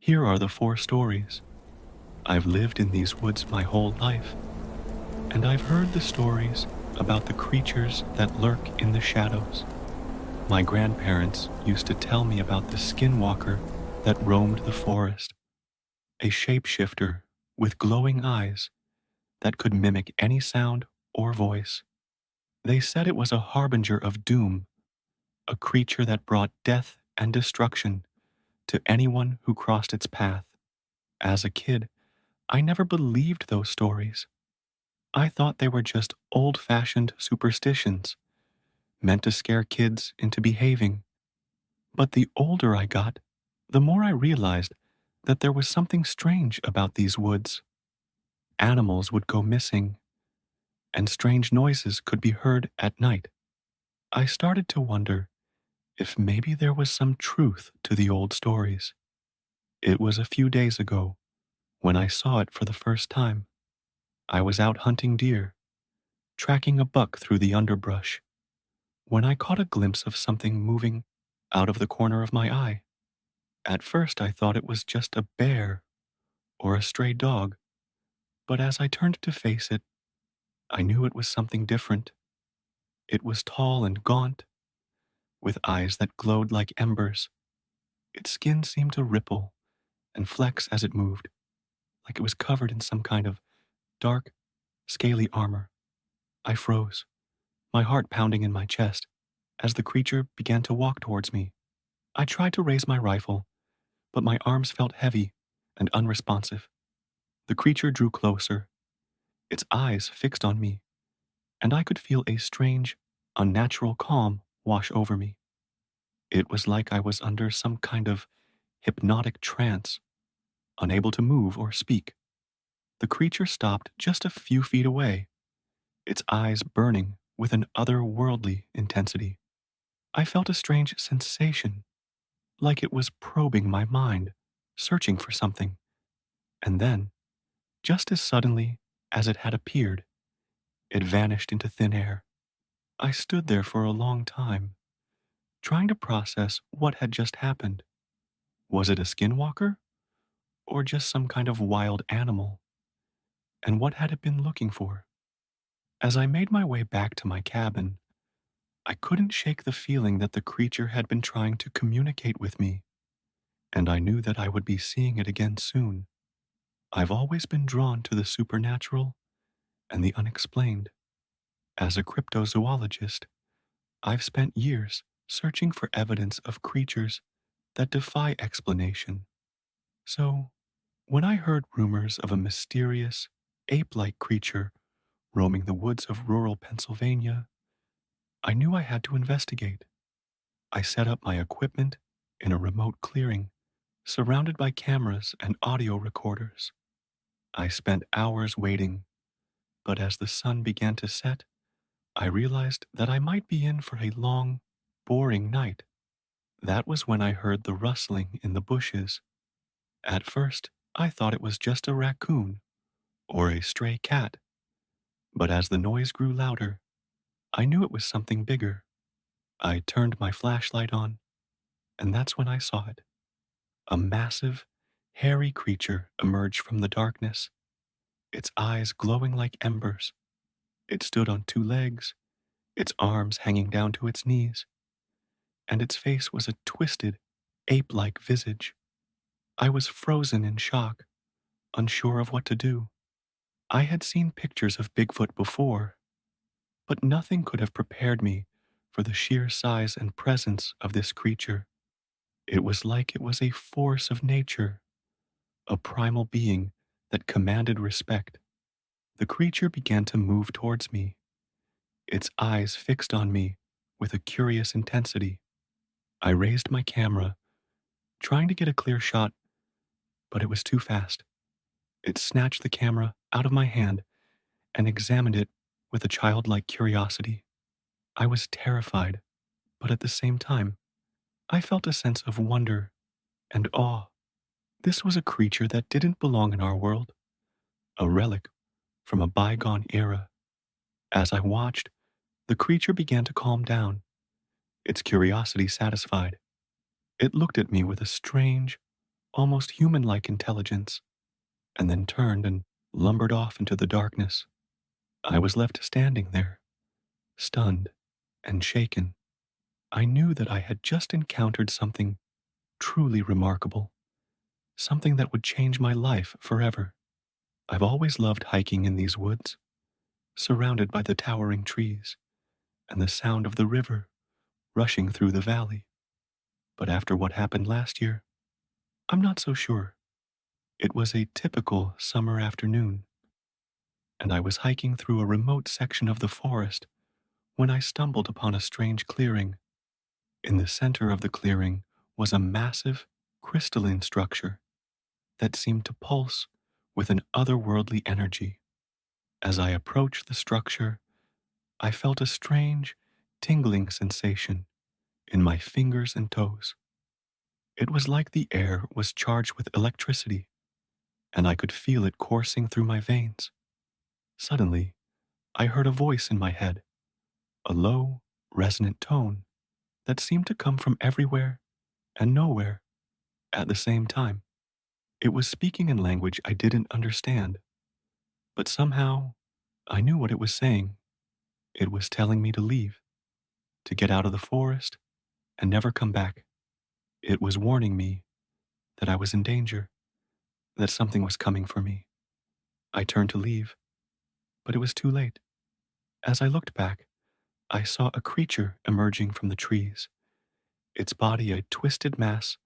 Here are the 4 stories. I've lived in these woods my whole life, and I've heard the stories about the creatures that lurk in the shadows. My grandparents used to tell me about the skinwalker that roamed the forest, a shapeshifter with glowing eyes that could mimic any sound or voice. They said it was a harbinger of doom, a creature that brought death and destruction to anyone who crossed its path. As a kid, I never believed those stories. I thought they were just old fashioned superstitions meant to scare kids into behaving. But the older I got, the more I realized that there was something strange about these woods. Animals would go missing, and strange noises could be heard at night. I started to wonder if maybe there was some truth to the old stories. It was a few days ago when I saw it for the first time. I was out hunting deer, tracking a buck through the underbrush, when I caught a glimpse of something moving out of the corner of my eye. At first, I thought it was just a bear or a stray dog, but as I turned to face it, I knew it was something different. It was tall and gaunt, with eyes that glowed like embers. Its skin seemed to ripple and flex as it moved, like it was covered in some kind of dark, scaly armor. I froze, my heart pounding in my chest, as the creature began to walk towards me. I tried to raise my rifle, but my arms felt heavy and unresponsive. The creature drew closer, its eyes fixed on me, and I could feel a strange, unnatural calm wash over me. It was like I was under some kind of hypnotic trance, unable to move or speak. The creature stopped just a few feet away, its eyes burning with an otherworldly intensity. I felt a strange sensation, like it was probing my mind, searching for something. And then, just as suddenly as it had appeared, it vanished into thin air. I stood there for a long time, trying to process what had just happened. Was it a skinwalker? Or just some kind of wild animal? And what had it been looking for? As I made my way back to my cabin, I couldn't shake the feeling that the creature had been trying to communicate with me, and I knew that I would be seeing it again soon. I've always been drawn to the supernatural and the unexplained. As a cryptozoologist, I've spent years searching for evidence of creatures that defy explanation. So, when I heard rumors of a mysterious, ape like creature roaming the woods of rural Pennsylvania, I knew I had to investigate. I set up my equipment in a remote clearing, surrounded by cameras and audio recorders. I spent hours waiting, but as the sun began to set, I realized that I might be in for a long, boring night. That was when I heard the rustling in the bushes. At first, I thought it was just a raccoon or a stray cat, but as the noise grew louder, I knew it was something bigger. I turned my flashlight on, and that's when I saw it. A massive, hairy creature emerged from the darkness, its eyes glowing like embers. It stood on 2 legs, its arms hanging down to its knees, and its face was a twisted, ape like visage. I was frozen in shock, unsure of what to do. I had seen pictures of Bigfoot before, but nothing could have prepared me for the sheer size and presence of this creature. It was like it was a force of nature, a primal being that commanded respect. The creature began to move towards me, its eyes fixed on me with a curious intensity. I raised my camera, trying to get a clear shot, but it was too fast. It snatched the camera out of my hand and examined it with a childlike curiosity. I was terrified, but at the same time, I felt a sense of wonder and awe. This was a creature that didn't belong in our world, a relic from a bygone era. As I watched, the creature began to calm down, its curiosity satisfied. It looked at me with a strange, almost human-like intelligence, and then turned and lumbered off into the darkness. I was left standing there, stunned and shaken. I knew that I had just encountered something truly remarkable, something that would change my life forever. I've always loved hiking in these woods, surrounded by the towering trees and the sound of the river rushing through the valley. But after what happened last year, I'm not so sure. It was a typical summer afternoon, and I was hiking through a remote section of the forest when I stumbled upon a strange clearing. In the center of the clearing was a massive, crystalline structure that seemed to pulse with an otherworldly energy. As I approached the structure, I felt a strange, tingling sensation in my fingers and toes. It was like the air was charged with electricity, and I could feel it coursing through my veins. Suddenly, I heard a voice in my head, a low, resonant tone that seemed to come from everywhere and nowhere at the same time. It was speaking in language I didn't understand, but somehow I knew what it was saying. It was telling me to leave, to get out of the forest and never come back. It was warning me that I was in danger, that something was coming for me. I turned to leave, but it was too late. As I looked back, I saw a creature emerging from the trees, its body a twisted mass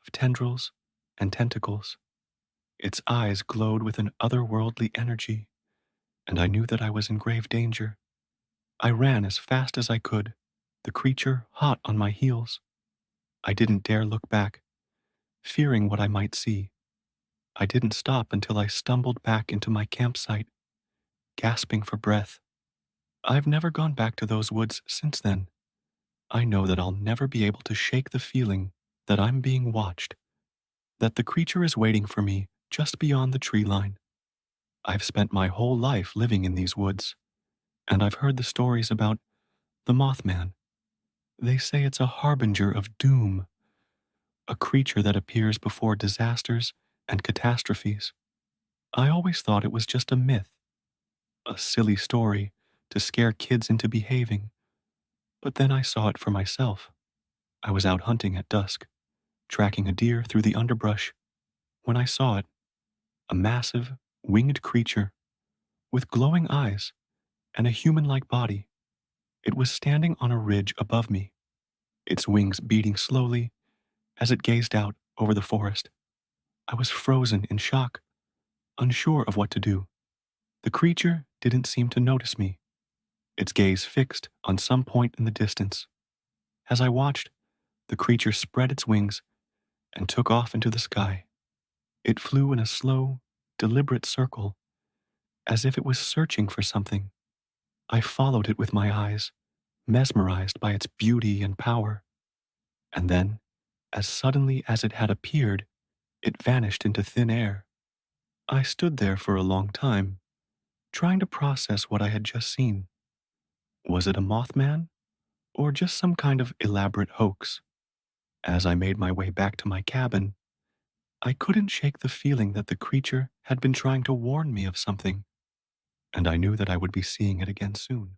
of tendrils and tentacles. Its eyes glowed with an otherworldly energy, and I knew that I was in grave danger. I ran as fast as I could, the creature hot on my heels. I didn't dare look back, fearing what I might see. I didn't stop until I stumbled back into my campsite, gasping for breath. I've never gone back to those woods since then. I know that I'll never be able to shake the feeling that I'm being watched, that the creature is waiting for me just beyond the tree line. I've spent my whole life living in these woods, and I've heard the stories about the Mothman. They say it's a harbinger of doom, a creature that appears before disasters and catastrophes. I always thought it was just a myth, a silly story to scare kids into behaving. But then I saw it for myself. I was out hunting at dusk, tracking a deer through the underbrush, when I saw it, a massive, winged creature with glowing eyes and a human-like body. It was standing on a ridge above me, its wings beating slowly as it gazed out over the forest. I was frozen in shock, unsure of what to do. The creature didn't seem to notice me, its gaze fixed on some point in the distance. As I watched, the creature spread its wings and took off into the sky. It flew in a slow, deliberate circle, as if it was searching for something. I followed it with my eyes, mesmerized by its beauty and power. And then, as suddenly as it had appeared, it vanished into thin air. I stood there for a long time, trying to process what I had just seen. Was it a Mothman, or just some kind of elaborate hoax? As I made my way back to my cabin, I couldn't shake the feeling that the creature had been trying to warn me of something, and I knew that I would be seeing it again soon.